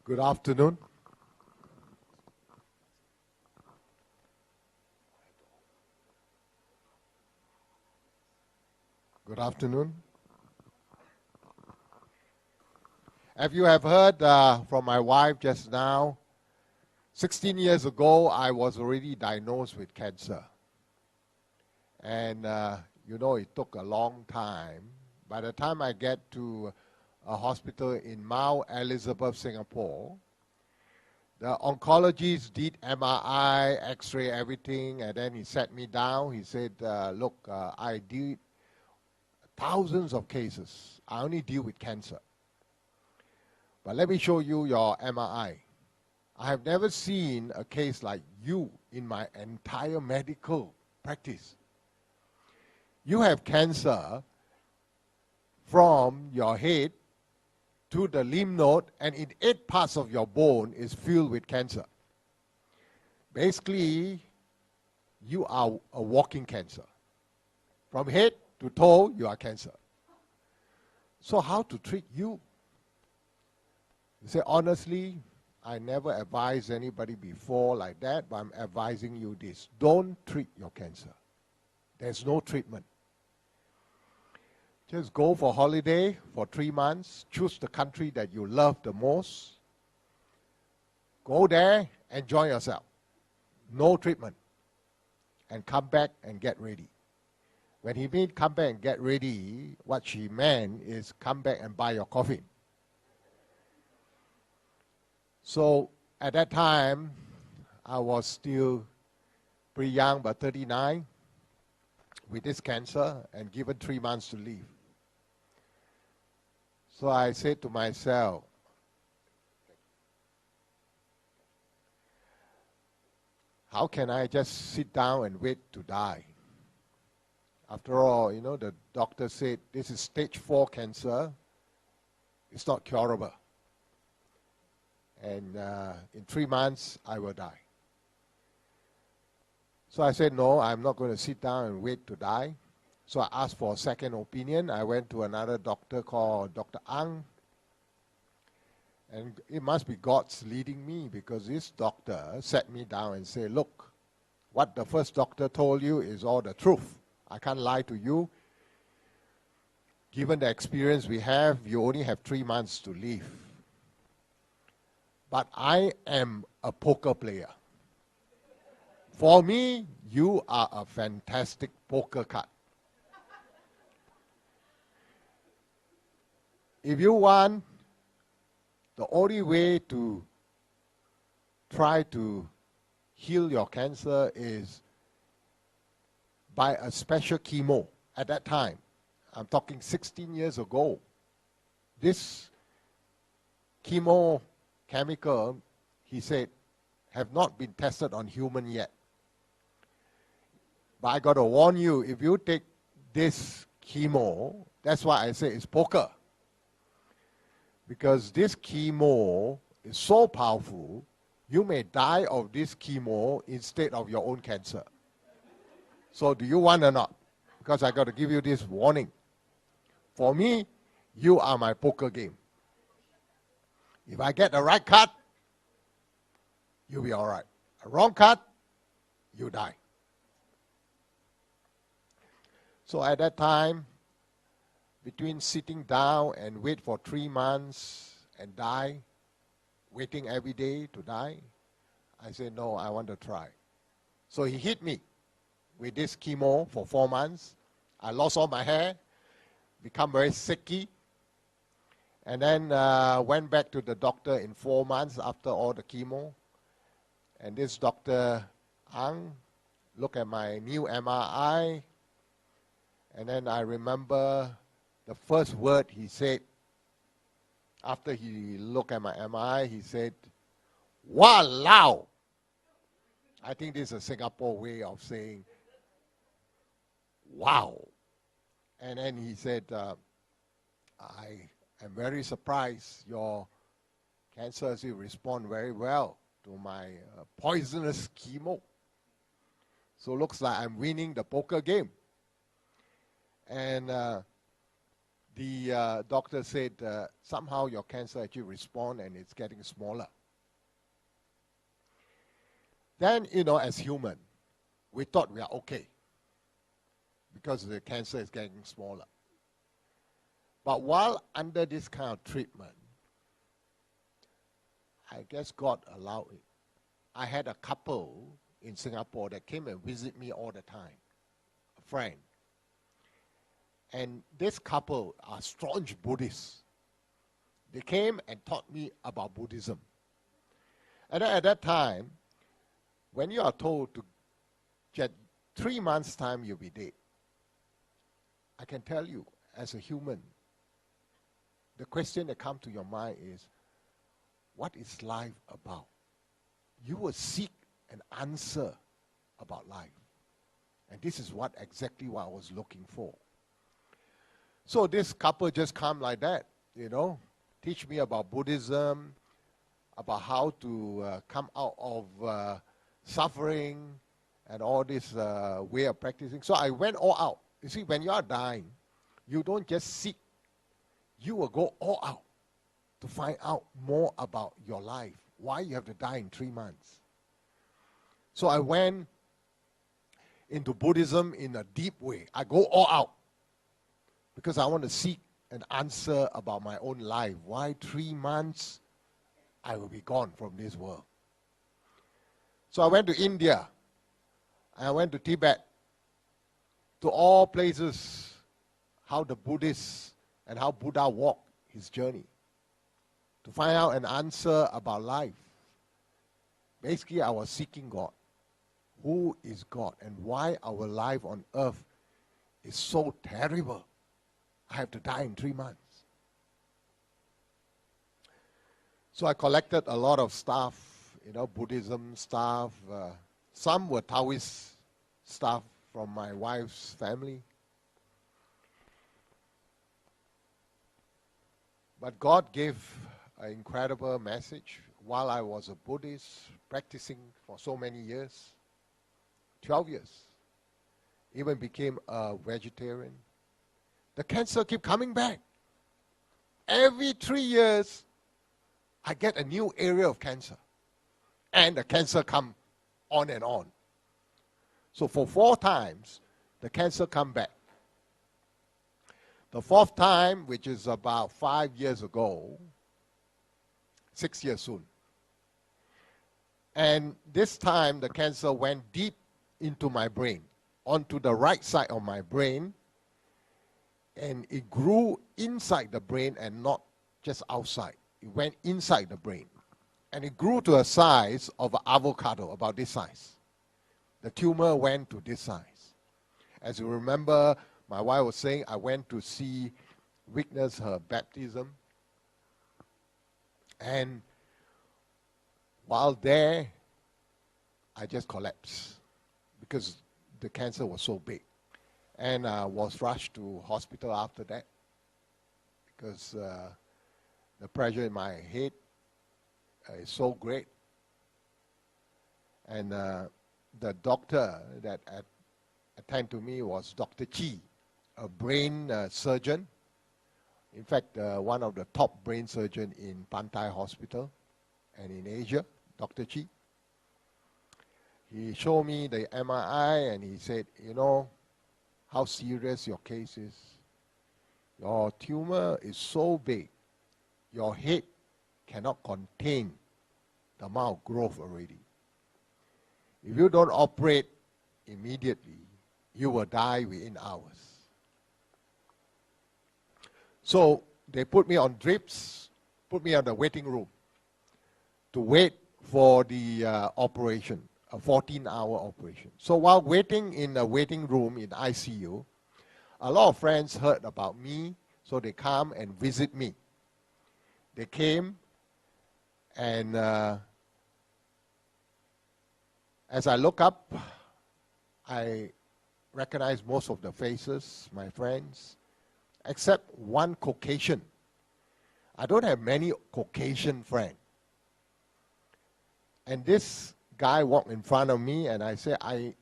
Good afternoon. Good afternoon. If you have heard from my wife just now, 16 years ago, I was already diagnosed with cancer. And, it took a long time. By the time I get to a hospital in Mount Elizabeth, Singapore, the oncologist did MRI, X-ray, everything, and then he sat me down. He said, look, I did thousands of cases. I only deal with cancer. But let me show you your MRI. I have never seen a case like you in my entire medical practice. You have cancer from your head to the lymph node, and in 8 parts of your bone is filled with cancer. Basically, you are a walking cancer. From head to toe, you are cancer. So how to treat you? You say, honestly, I never advised anybody before like that, but I'm advising you this. Don't treat your cancer. There's no treatment. Just go for holiday for 3 months. Choose the country that you love the most. Go there, enjoy yourself. No treatment. And come back and get ready. When he meant come back and get ready, what she meant is come back and buy your coffin. So at that time, I was still pretty young, but 39, with this cancer and given 3 months to live. So I said to myself, how can I just sit down and wait to die? After all, the doctor said this is stage 4 cancer. It's not curable. And in 3 months, I will die. So I said, no, I'm not going to sit down and wait to die. So I asked for a second opinion. I went to another doctor called Dr. Ang. And it must be God's leading me, because this doctor sat me down and said, look, what the first doctor told you is all the truth. I can't lie to you. Given the experience we have, you only have 3 months to live. But I am a poker player. For me, you are a fantastic poker card. If you want, the only way to try to heal your cancer is by a special chemo. At that time, I'm talking 16 years ago, this chemical, he said, have not been tested on human yet. But I got to warn you, if you take this chemo, that's why I say it's poker. Because this chemo is so powerful, you may die of this chemo instead of your own cancer. So do you want or not? Because I got to give you this warning. For me, you are my poker game. If I get the right card, you'll be all right. A wrong card, you die. So at that time, between sitting down and wait for 3 months and die, waiting every day to die, I said, no, I want to try. So he hit me with this chemo for 4 months. I lost all my hair, become very sicky, and then went back to the doctor in 4 months after all the chemo. And this Dr. Ang looked at my new MRI, and then I remember the first word he said after he looked at my MRI, he said, "Walao." I think this is a Singapore way of saying, wow. And then he said, I am very surprised your cancer will respond very well to my poisonous chemo. So looks like I'm winning the poker game. And the doctor said, somehow your cancer actually responds and it's getting smaller. Then, as human, we thought we are okay because the cancer is getting smaller. But while under this kind of treatment, I guess God allowed it. I had a couple in Singapore that came and visit me all the time, a friend. And this couple are staunch Buddhists. They came and taught me about Buddhism. And at that time, when you are told to get 3 months' time, you'll be dead, I can tell you, as a human, the question that comes to your mind is, what is life about? You will seek an answer about life. And this is exactly what I was looking for. So this couple just come like that, teach me about Buddhism, about how to come out of suffering and all this way of practicing. So I went all out. You see, when you are dying, you don't just seek. You will go all out to find out more about your life, why you have to die in 3 months. So I went into Buddhism in a deep way. I go all out because I want to seek an answer about my own life. Why 3 months I will be gone from this world? So I went to India. I went to Tibet, to all places, how the Buddhists and how Buddha walked his journey, to find out an answer about life. Basically, I was seeking God. Who is God and why our life on earth is so terrible? I have to die in 3 months. So I collected a lot of stuff, Buddhism stuff. Some were Taoist stuff from my wife's family. But God gave an incredible message while I was a Buddhist, practicing for so many years, 12 years, even became a vegetarian. The cancer kept coming back. Every 3 years, I get a new area of cancer. And the cancer come on and on. So for 4 times, the cancer come back. The 4th time, which is about 5 years ago, 6 years soon. And this time, the cancer went deep into my brain, onto the right side of my brain, and it grew inside the brain and not just outside. It went inside the brain. And it grew to a size of an avocado, about this size. The tumor went to this size. As you remember, my wife was saying, I went to witness her baptism. And while there, I just collapsed because the cancer was so big. And I was rushed to hospital after that because the pressure in my head is so great. And the doctor that attended to me was Dr. Chi, a brain surgeon. In fact, one of the top brain surgeons in Pantai Hospital and in Asia, Dr. Chi. He showed me the MRI and he said, how serious your case is. Your tumor is so big, your head cannot contain the amount of growth already. If you don't operate immediately, you will die within hours. So they put me on drips, put me on the waiting room to wait for the operation, a 14-hour operation. So while waiting in the waiting room in ICU, a lot of friends heard about me, so they come and visit me. They came, and as I look up, I recognize most of the faces, my friends, except one Caucasian. I don't have many Caucasian friends. And this guy walked in front of me, and I said, I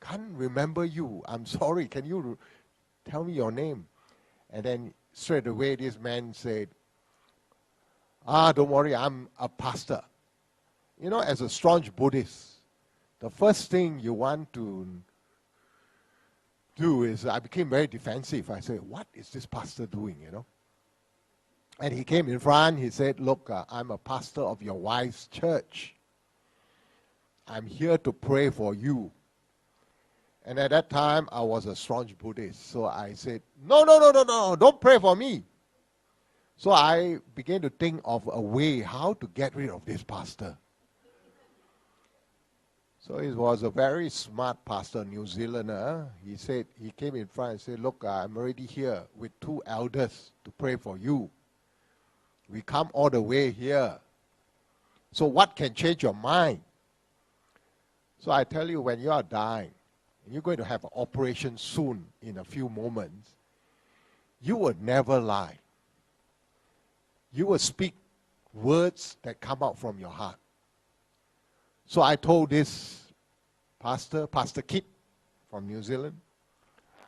can't remember you. I'm sorry. Can you tell me your name? And then straight away this man said, don't worry, I'm a pastor. You know, as a staunch Buddhist, the first thing you want to do is, I became very defensive. I said, what is this pastor doing, you know? And he came in front, he said, look, I'm a pastor of your wife's church. I'm here to pray for you. And at that time, I was a staunch Buddhist. So I said, no, don't pray for me. So I began to think of a way how to get rid of this pastor. So he was a very smart pastor, New Zealander. He said, he came in front and said, look, I'm already here with 2 elders to pray for you. We come all the way here. So what can change your mind? So I tell you, when you are dying, and you're going to have an operation soon in a few moments, you will never lie. You will speak words that come out from your heart. So I told this pastor, Pastor Kit from New Zealand,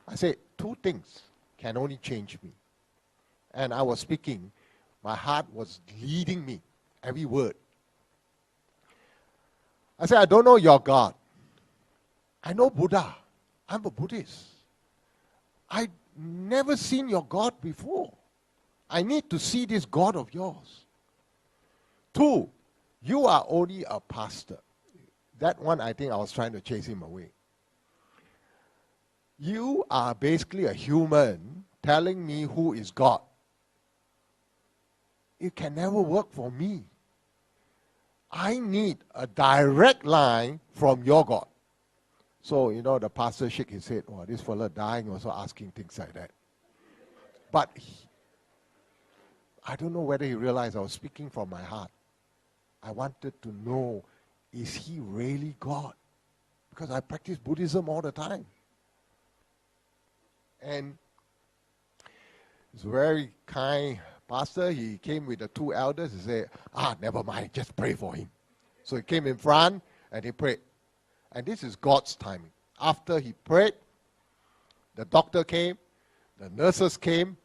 I said, 2 things can only change me. And I was speaking, my heart was leading me, every word. I said, I don't know your God. I know Buddha. I'm a Buddhist. I've never seen your God before. I need to see this God of yours. 2, you are only a pastor. That one, I think I was trying to chase him away. You are basically a human telling me who is God. It can never work for me. I need a direct line from your God. So, you know, the pastor shook his head. Oh, this fella dying also asking things like that. But I don't know whether he realized I was speaking from my heart. I wanted to know, is he really God? Because I practice Buddhism all the time. And he's a very kind pastor. He came with the 2 elders. He said, never mind, just pray for him. So he came in front and he prayed. And this is God's timing. After he prayed, the doctor came, the nurses came,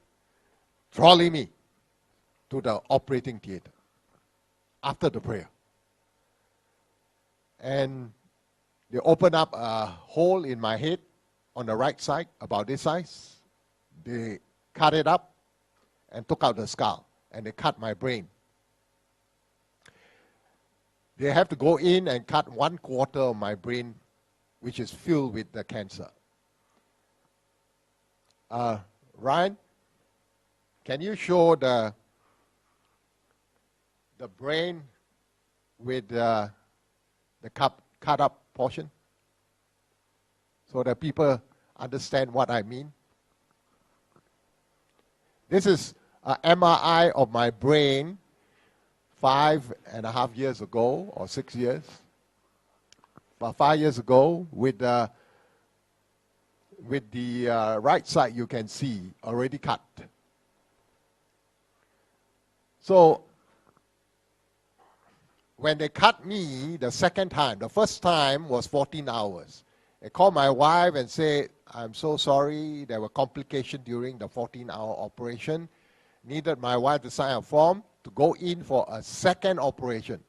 trolley me to the operating theater after the prayer. And they opened up a hole in my head on the right side, about this size. They cut it up and took out the skull, and they cut my brain. They have to go in and cut 1/4 of my brain, which is filled with the cancer. Ryan, can you show the brain with the cut up portion so that people understand what I mean? This is an MRI of my brain 5.5 years ago, or 6 years. About 5 years ago, with the right side you can see already cut. So when they cut me the second time, the first time was 14 hours. I called my wife and said, I'm so sorry, there were complications during the 14-hour operation. Needed my wife to sign a form to go in for a second operation.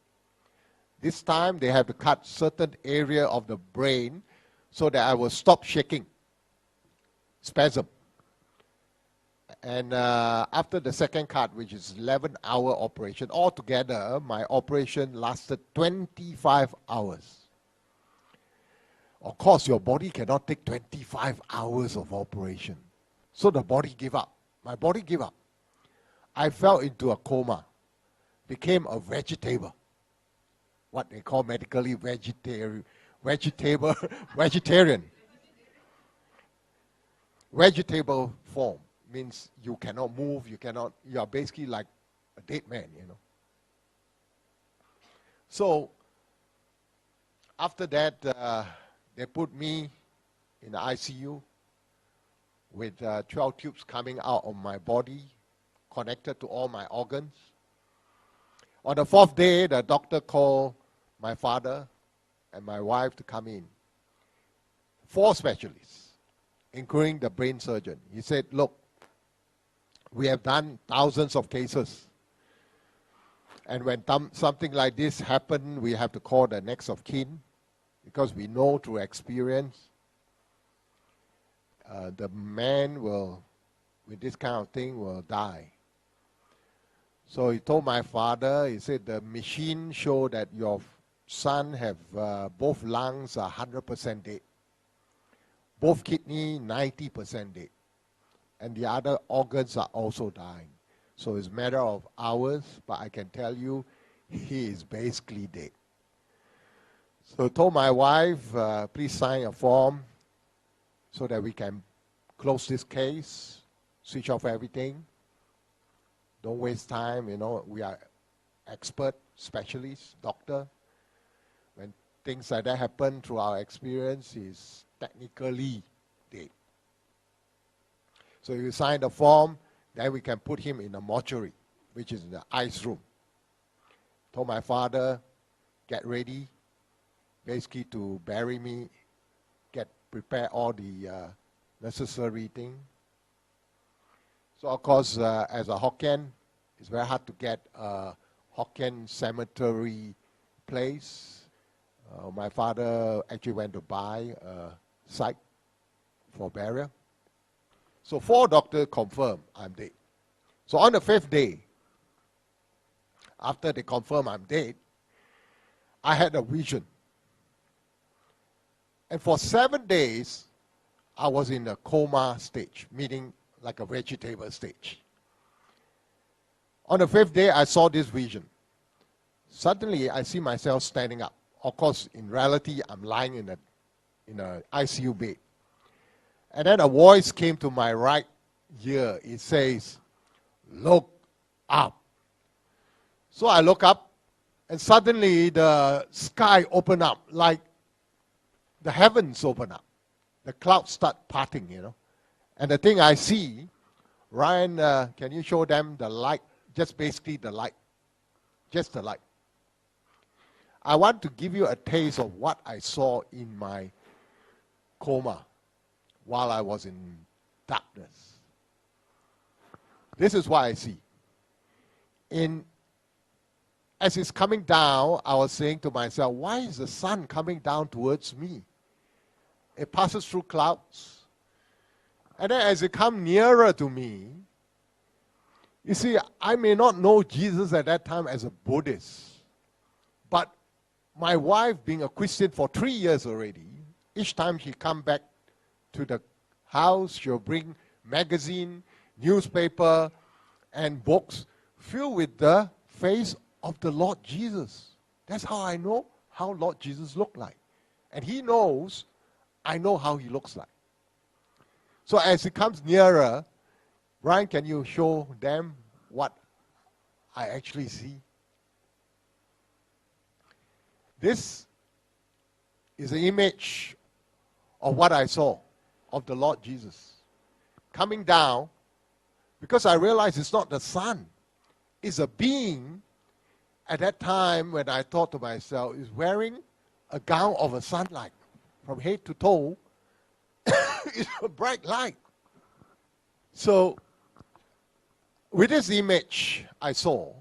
This time they have to cut certain area of the brain so that I will stop shaking, spasm. And after the second cut, which is 11-hour operation, altogether my operation lasted 25 hours. Of course, your body cannot take 25 hours of operation. So the body gave up. My body gave up. I fell into a coma, became a vegetable. What they call medically vegetarian. Vegetable form means you cannot move, you are basically like a dead man, you know. So, after that, they put me in the ICU with 12 tubes coming out of my body, connected to all my organs. On the 4th day, the doctor called my father and my wife to come in. 4 specialists, including the brain surgeon. He said, look, We have done thousands of cases. And when something like this happens, we have to call the next of kin, because we know through experience the man will, with this kind of thing, will die. So he told my father, he said, the machine showed that your son have both lungs are 100% dead, both kidney 90% dead, and the other organs are also dying. So it's a matter of hours, but I can tell you, he is basically dead. So I told my wife, please sign a form so that we can close this case, switch off everything. Don't waste time, you know, we are expert, specialists, doctor. When things like that happen, through our experience, he's technically dead. So you sign the form, then we can put him in a mortuary, which is in the ice room. Told my father, get ready, basically to bury me, prepare all the necessary thing. So of course, as a Hokkien, it's very hard to get a Hokkien cemetery place. My father actually went to buy a site for burial. So 4 doctors confirmed I'm dead. So on the 5th day, after they confirmed I'm dead, I had a vision. And for 7 days, I was in a coma stage, meaning like a vegetable stage. On the 5th day, I saw this vision. Suddenly, I see myself standing up. Of course, in reality, I'm lying in an ICU bed. And then a voice came to my right ear. It says, look up. So I look up, and suddenly the sky opened up, like the heavens open up. The clouds start parting, you know. And the thing I see, Ryan, can you show them the light? Just basically the light. Just the light. I want to give you a taste of what I saw in my coma while I was in darkness. This is what I see. As it's coming down, I was saying to myself, why is the sun coming down towards me? It passes through clouds. And then as it comes nearer to me, you see, I may not know Jesus at that time as a Buddhist, but my wife, being a Christian for 3 years already, each time she come back to the house, she'll bring magazine, newspaper, and books filled with the face of the Lord Jesus. That's how I know how Lord Jesus looked like. And he knows I know how he looks like. So as it comes nearer, Brian, can you show them what I actually see? This is an image of what I saw of the Lord Jesus coming down, because I realized it's not the sun. It's a being at that time when I thought to myself, is wearing a gown of a sunlight from head to toe. It's a bright light. So with this image I saw,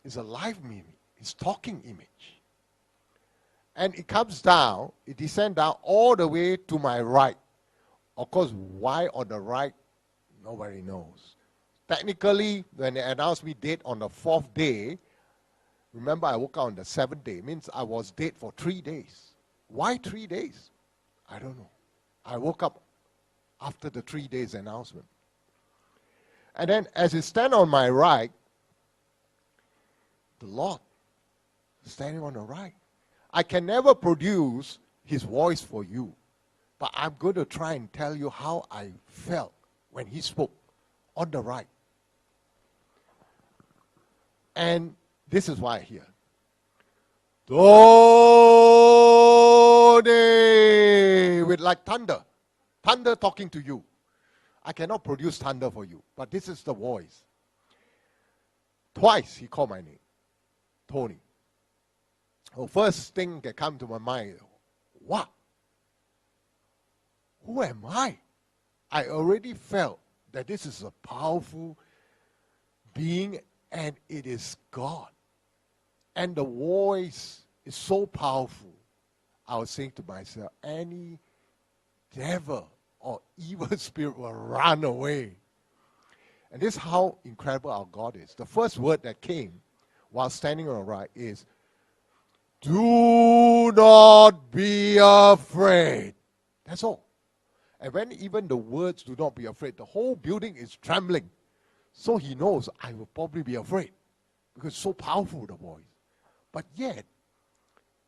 it's a live image, it's talking image. And it comes down, it descends down all the way to my right. Of course, why on the right, nobody knows. Technically, when they announced me dead on the 4th day, remember I woke up on the 7th day, means I was dead for 3 days. Why 3 days? I don't know. I woke up after the 3 days announcement. And then as it stands on my right, the Lord standing on the right. I can never produce his voice for you, but I'm going to try and tell you how I felt when he spoke on the right. And this is why I hear. Tony! With like thunder. Thunder talking to you. I cannot produce thunder for you, but this is the voice. Twice he called my name. Tony. The first thing that comes to my mind, what? Who am I? I already felt that this is a powerful being and it is God. And the voice is so powerful. I was saying to myself, any devil or evil spirit will run away. And this is how incredible our God is. The first word that came while standing on the right is, do not be afraid. That's all. And when even the words do not be afraid, the whole building is trembling. So he knows I will probably be afraid because it's so powerful, the voice. But yet,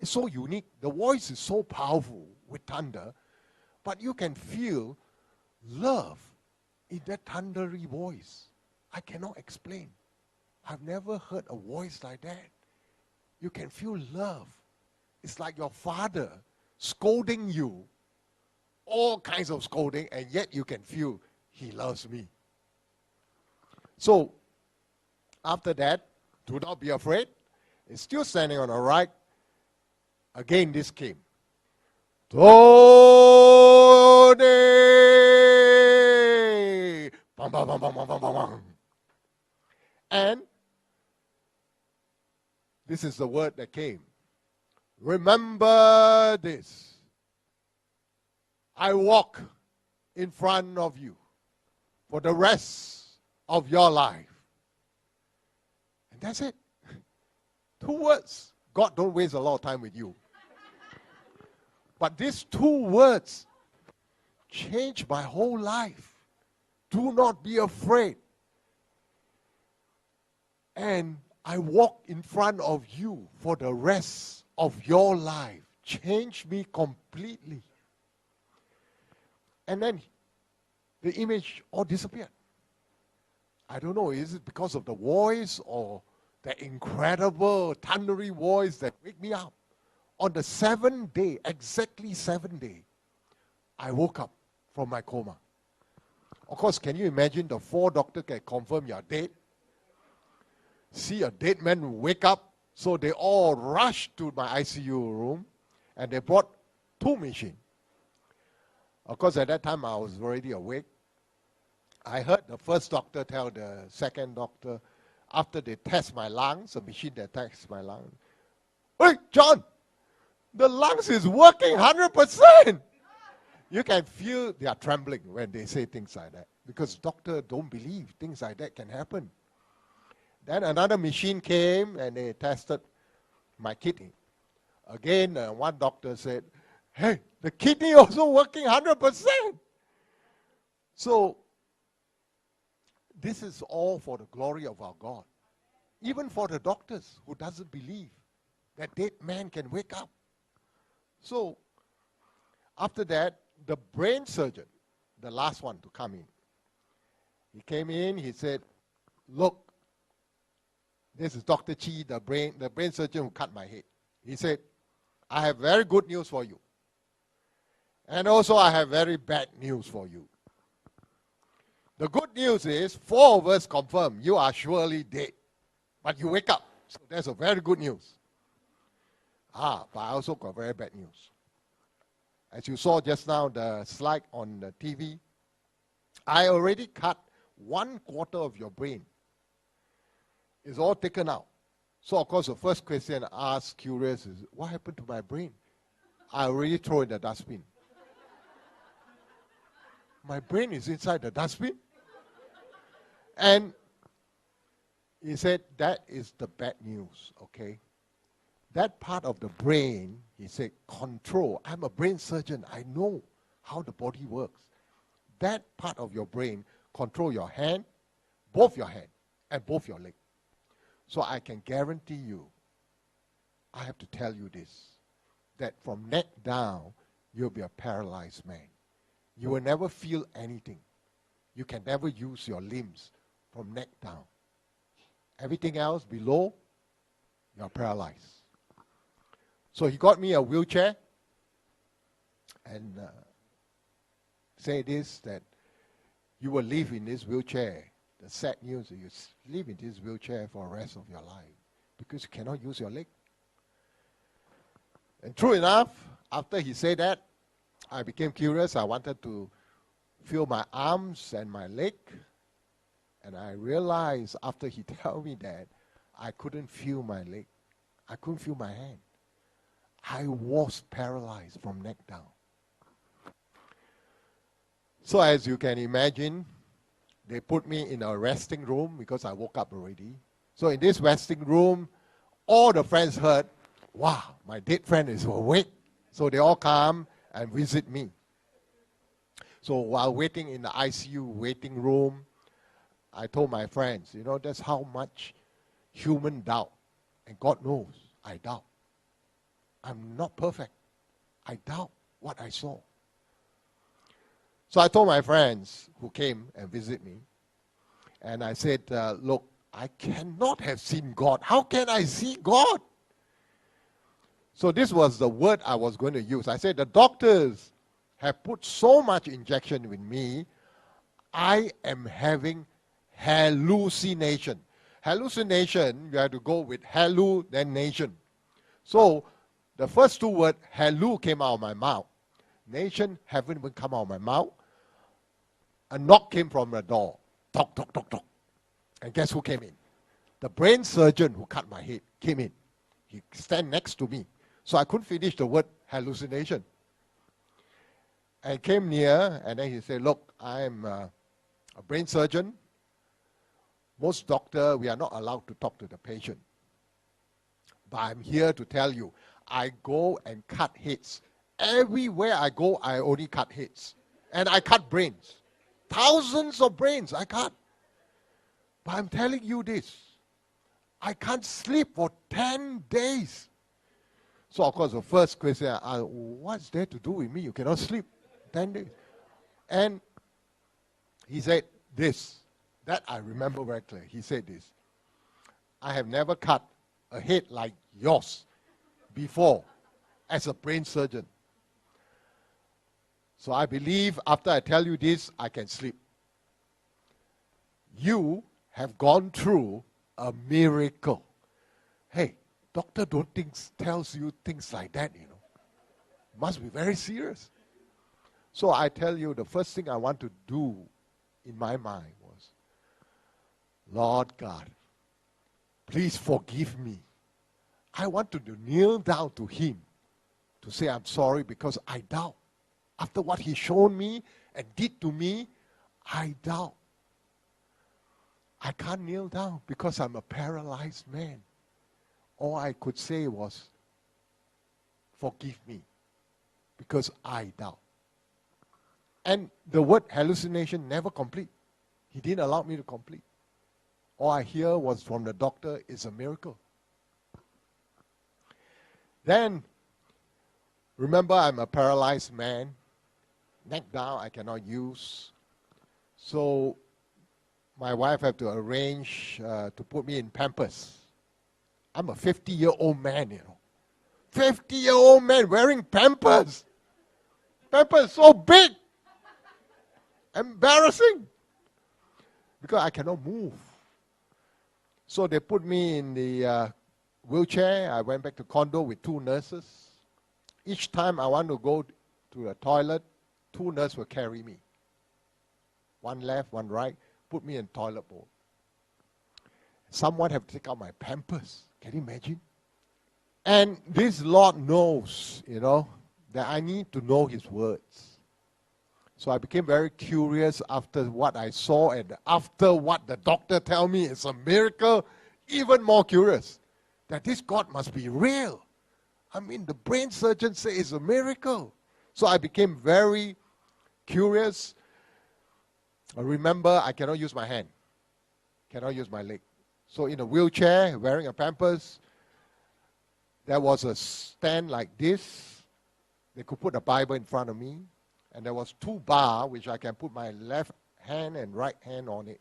it's so unique. The voice is so powerful with thunder, but you can feel love in that thundery voice. I cannot explain. I've never heard a voice like that. You can feel love. It's like your father scolding you, all kinds of scolding, and yet you can feel he loves me. So, after that, do not be afraid. It's still standing on the right. Again, this came. Tony! Bum, bum, bum, bum, bum, bum, bum. And this is the word that came. Remember this. I walk in front of you for the rest of your life. And that's it. 2 words. God don't waste a lot of time with you. But these 2 words changed my whole life. Do not be afraid. And I walk in front of you for the rest of your life. Changed me completely. And then the image all disappeared. I don't know, is it because of the voice or the incredible thundery voice that wake me up? On the 7th day, exactly 7th day, I woke up from my coma. Of course, can you imagine the 4 doctors can confirm you're dead? See a dead man wake up, so they all rushed to my ICU room and they brought 2 machines. Of course, at that time I was already awake. I heard the first doctor tell the second doctor, after they test my lungs, a machine that tests my lungs, "Hey, John, the lungs is working 100%. You can feel they are trembling when they say things like that because doctors don't believe things like that can happen. Then another machine came and they tested my kidney. Again, one doctor said, "Hey, the kidney also working 100%. So, this is all for the glory of our God. Even for the doctors who doesn't believe that dead man can wake up. So, after that, the brain surgeon, the last one to come in, he came in, he said, "Look, this is Dr. Chi, the brain surgeon who cut my head." He said, "I have very good news for you. And also I have very bad news for you. The good news is 4 of us confirm you are surely dead. But you wake up. So that's a very good news. But I also got very bad news. As you saw just now, the slide on the TV, I already cut 1/4 of your brain. It's all taken out. So of course the first question asked, curious, is what happened to my brain? I already threw it in the dustbin. My brain is inside the dustbin? And he said, that is the bad news, okay? That part of the brain, he said, control. I'm a brain surgeon. I know how the body works. That part of your brain control your hand, both your hand, and both your leg. So I can guarantee you, I have to tell you this, that from neck down, you'll be a paralyzed man. You will never feel anything. You can never use your limbs from neck down. Everything else below, you're paralyzed. So he got me a wheelchair and say this, that you will live in this wheelchair. The sad news is you live in this wheelchair for the rest of your life because you cannot use your leg. And true enough, after he said that, I became curious. I wanted to feel my arms and my leg. And I realized after he told me that, I couldn't feel my leg. I couldn't feel my hand. I was paralyzed from neck down. So as you can imagine, they put me in a resting room because I woke up already. So in this resting room, all the friends heard, wow, my dead friend is awake. So they all come and visit me. So while waiting in the ICU waiting room, I told my friends, you know, that's how much human doubt. And God knows, I doubt. I'm not perfect. I doubt what I saw. So I told my friends who came and visit me, and I said, look, I cannot have seen God. How can I see God? So this was the word I was going to use. I said, the doctors have put so much injection with me, I am having hallucination. Hallucination, you have to go with hallu, then nation. So the first two words, hallu, came out of my mouth. Nation haven't even come out of my mouth. A knock came from the door. Knock, knock, knock, knock. And guess who came in? The brain surgeon who cut my head came in. He stand next to me. So I couldn't finish the word hallucination. I came near, and then he said, look, I'm a brain surgeon. Most doctors, we are not allowed to talk to the patient. But I'm here to tell you, I go and cut heads. Everywhere I go, I only cut heads. And I cut brains. Thousands of brains I cut. But I'm telling you this, I can't sleep for 10 days. So of course the first question, what's there to do with me? You cannot sleep 10 days. And he said this, that I remember very clearly. He said this, I have never cut a head like yours before as a brain surgeon. So I believe after I tell you this, I can sleep. You have gone through a miracle. Hey, doctor tells you things like that, you know. Must be very serious. So I tell you, the first thing I want to do in my mind was, Lord God, please forgive me. I want to kneel down to him to say I'm sorry because I doubt. After what he showed me and did to me, I doubt. I can't kneel down because I'm a paralyzed man. All I could say was, forgive me because I doubt. And the word hallucination never complete. He didn't allow me to complete. All I hear was from the doctor, it's a miracle. Then, remember I'm a paralyzed man. Neck down, I cannot use. So my wife had to arrange to put me in Pampers. I'm a 50-year-old man, you know. 50-year-old man wearing Pampers. Pampers so big. Embarrassing. Because I cannot move. So they put me in the wheelchair. I went back to condo with two nurses. Each time I want to go to the toilet, two nurses will carry me. One left, one right, put me in toilet bowl. Someone have to take out my Pampers. Can you imagine? And this Lord knows, you know, that I need to know his words. So I became very curious after what I saw and after what the doctor tell me is a miracle, even more curious that this God must be real. I mean, the brain surgeon says it's a miracle. So I became very curious. I remember I cannot use my hand, cannot use my leg. So in a wheelchair, wearing a Pampers, there was a stand like this. They could put a Bible in front of me. And there was two bars which I can put my left hand and right hand on it.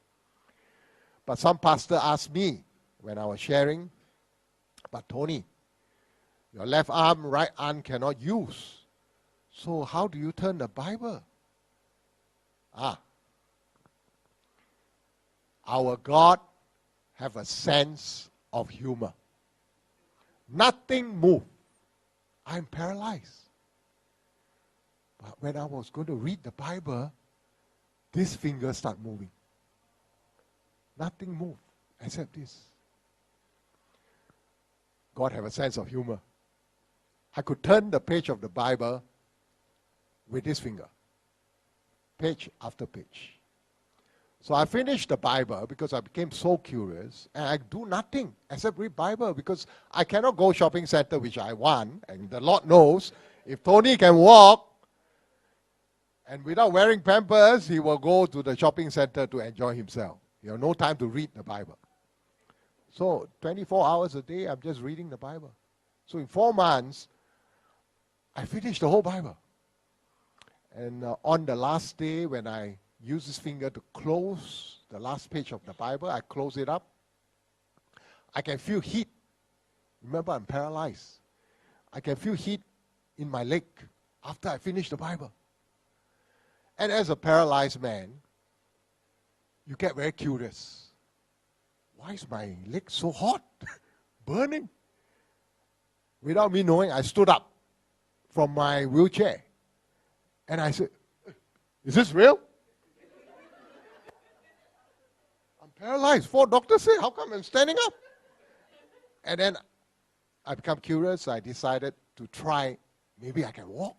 But some pastor asked me when I was sharing, but Tony, your left arm, right arm cannot use. So how do you turn the Bible? Our God have a sense of humor. Nothing moved. I'm paralyzed. But when I was going to read the Bible, this finger start moving. Nothing moved except this. God have a sense of humor. I could turn the page of the Bible with this finger. Page after page. So I finished the Bible because I became so curious, and I do nothing except read Bible because I cannot go shopping center, which I want, and the Lord knows, if Tony can walk, and without wearing pampers, he will go to the shopping center to enjoy himself. You have no time to read the Bible. So 24 hours a day, I'm just reading the Bible. So in 4 months, I finished the whole Bible. And on the last day, when I use this finger to close the last page of the Bible, I close it up. I can feel heat. Remember, I'm paralyzed. I can feel heat in my leg after I finish the Bible. And as a paralyzed man, you get very curious. Why is my leg so hot? Burning. Without me knowing, I stood up from my wheelchair. And I said, is this real? I'm paralyzed. 4 doctors say, how come I'm standing up? And then I become curious. I decided to try, maybe I can walk.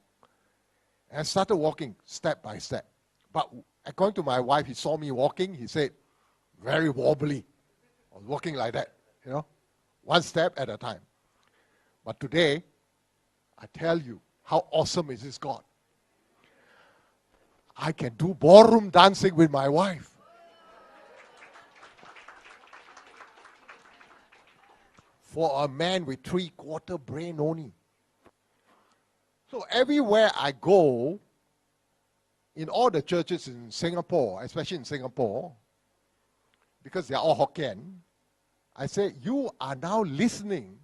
And I started walking step by step. But according to my wife, he saw me walking. He said, very wobbly. I was walking like that, 1 step at a time. But today, I tell you, how awesome is this God? I can do ballroom dancing with my wife. For a man with 3/4 brain only. So everywhere I go, in all the churches in Singapore, especially in Singapore, because they are all Hokkien, I say, you are now listening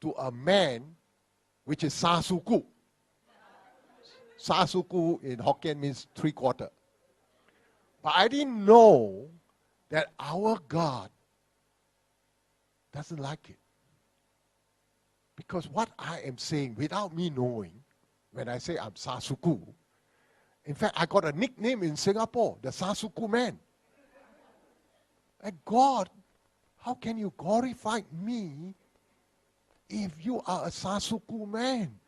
to a man which is Sasuku. Sasuku in Hokkien means 3/4. But I didn't know that our God doesn't like it. Because what I am saying, without me knowing, when I say I'm Sasuku, in fact, I got a nickname in Singapore, the Sasuku man. And God, how can you glorify me if you are a Sasuku man?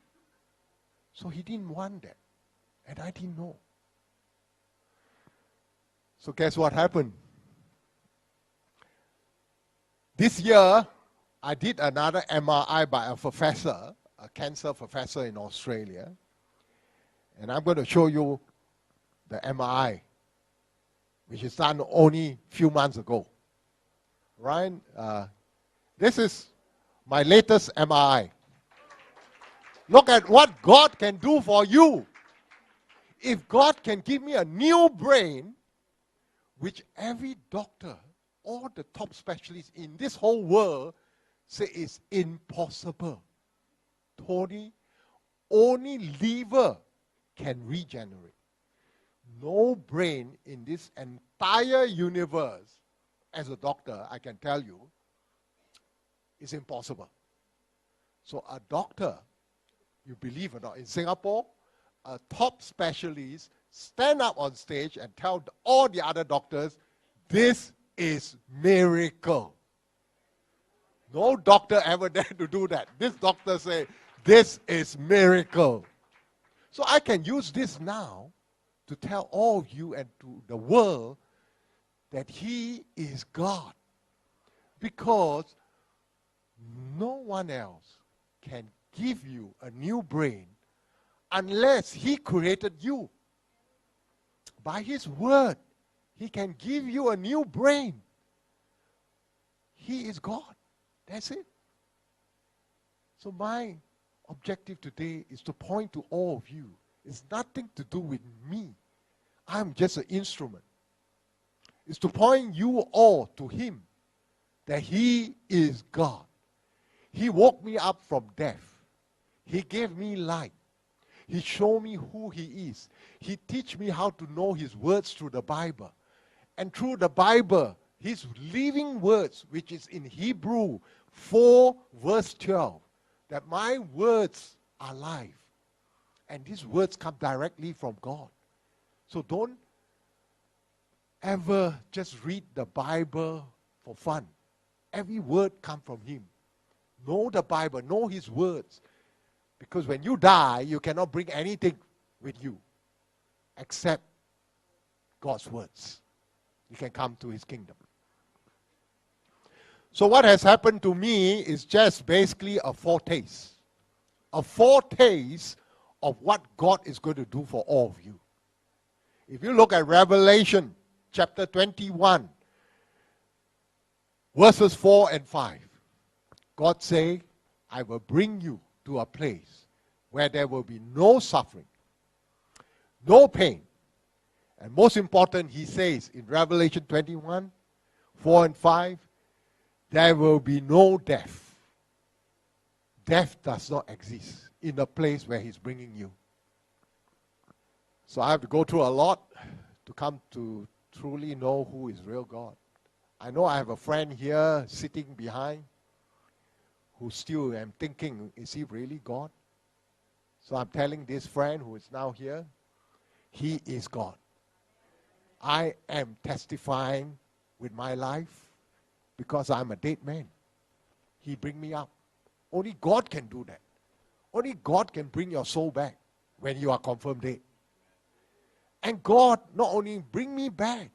So he didn't want that. And I didn't know. So guess what happened? This year, I did another MRI by a professor, a cancer professor in Australia. And I'm going to show you the MRI, which is done only a few months ago. Ryan, this is my latest MRI. Look at what God can do for you. If God can give me a new brain, which every doctor, all the top specialists in this whole world say is impossible. Tony, only liver can regenerate. No brain in this entire universe, as a doctor, I can tell you, is impossible. So a doctor, you believe or not, in Singapore, a top specialist stand up on stage and tell all the other doctors, this is miracle. No doctor ever dared to do that. This doctor say, this is miracle. So I can use this now to tell all of you and to the world that he is God. Because no one else can give you a new brain unless he created you. By his word, he can give you a new brain. He is God. That's it. So my objective today is to point to all of you. It's nothing to do with me. I'm just an instrument. It's to point you all to him, that he is God. He woke me up from death. He gave me light. He showed me who he is. He teach me how to know his words through the Bible. And through the Bible, his living words, which is in Hebrew 4 verse 12, that my words are life. And these words come directly from God. So don't ever just read the Bible for fun. Every word comes from Him. Know the Bible, know His words. Because when you die, you cannot bring anything with you except God's words. You can come to His kingdom. So what has happened to me is just basically a foretaste. A foretaste of what God is going to do for all of you. If you look at Revelation chapter 21, verses 4 and 5, God say, I will bring you to a place where there will be no suffering, no pain. And most important, He says in Revelation 21, 4 and 5, there will be no death. Death does not exist in the place where He's bringing you. So I have to go through a lot to come to truly know who is real God. I know I have a friend here sitting behind who still am thinking, is He really God? So I'm telling this friend who is now here, He is God. I am testifying with my life because I'm a dead man. He bring me up. Only God can do that. Only God can bring your soul back when you are confirmed dead. And God not only bring me back,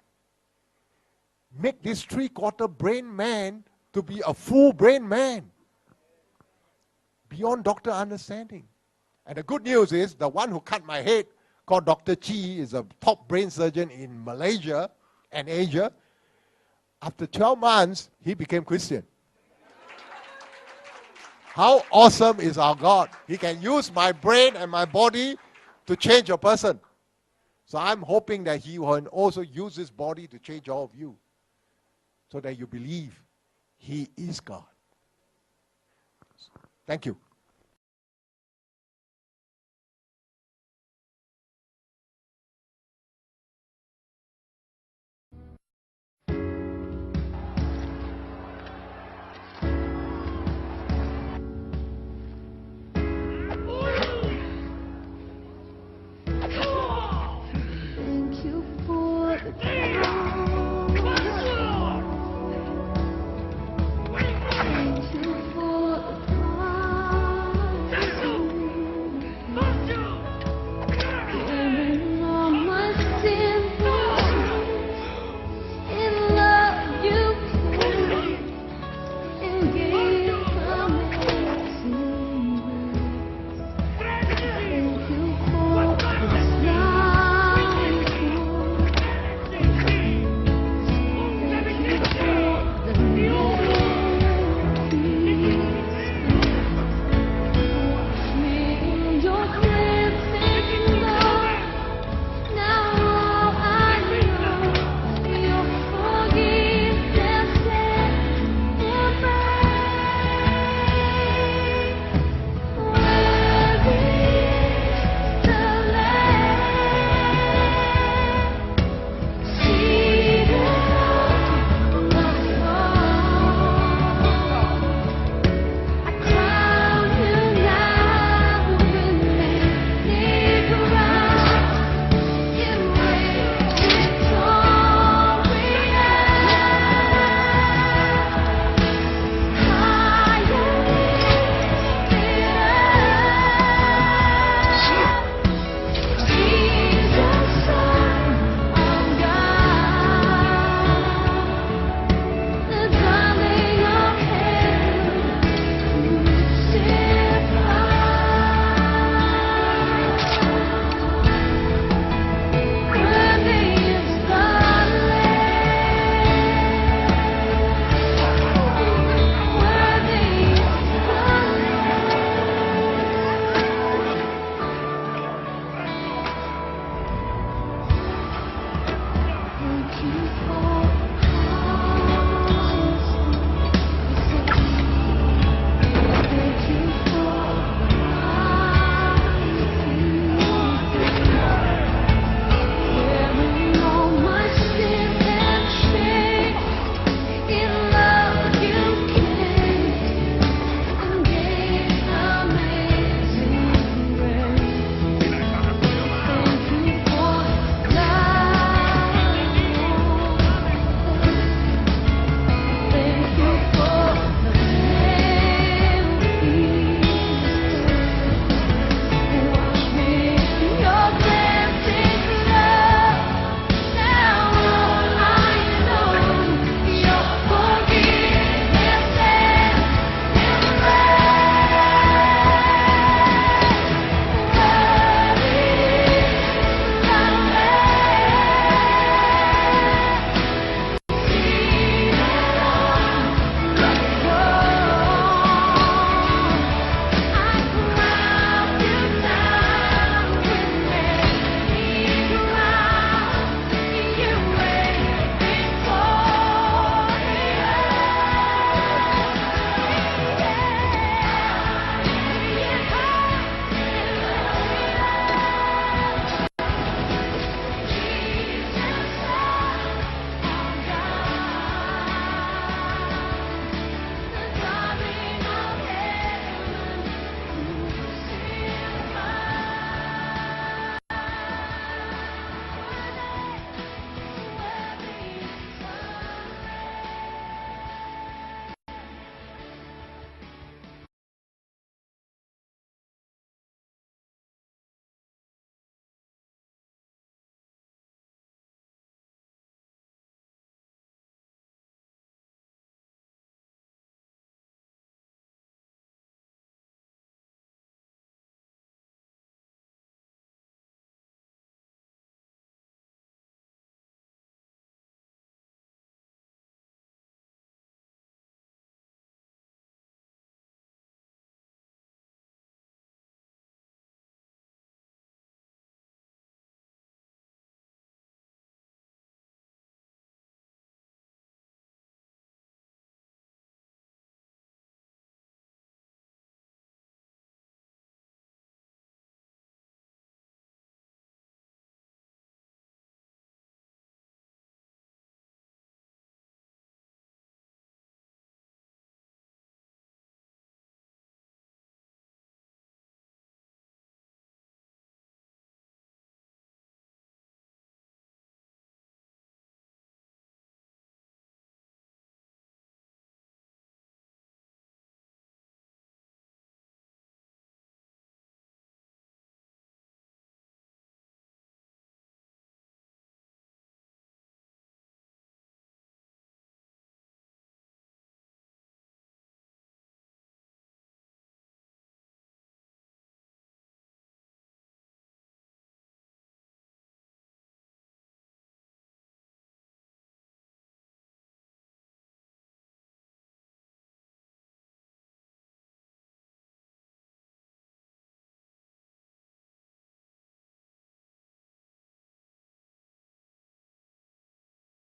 make this 3/4 brain man to be a full brain man. Beyond doctor understanding. And the good news is, the one who cut my head, called Dr. Chi, is a top brain surgeon in Malaysia and Asia. After 12 months, he became Christian. How awesome is our God? He can use my brain and my body to change a person. So I'm hoping that He will also use His body to change all of you, so that you believe He is God. Thank you.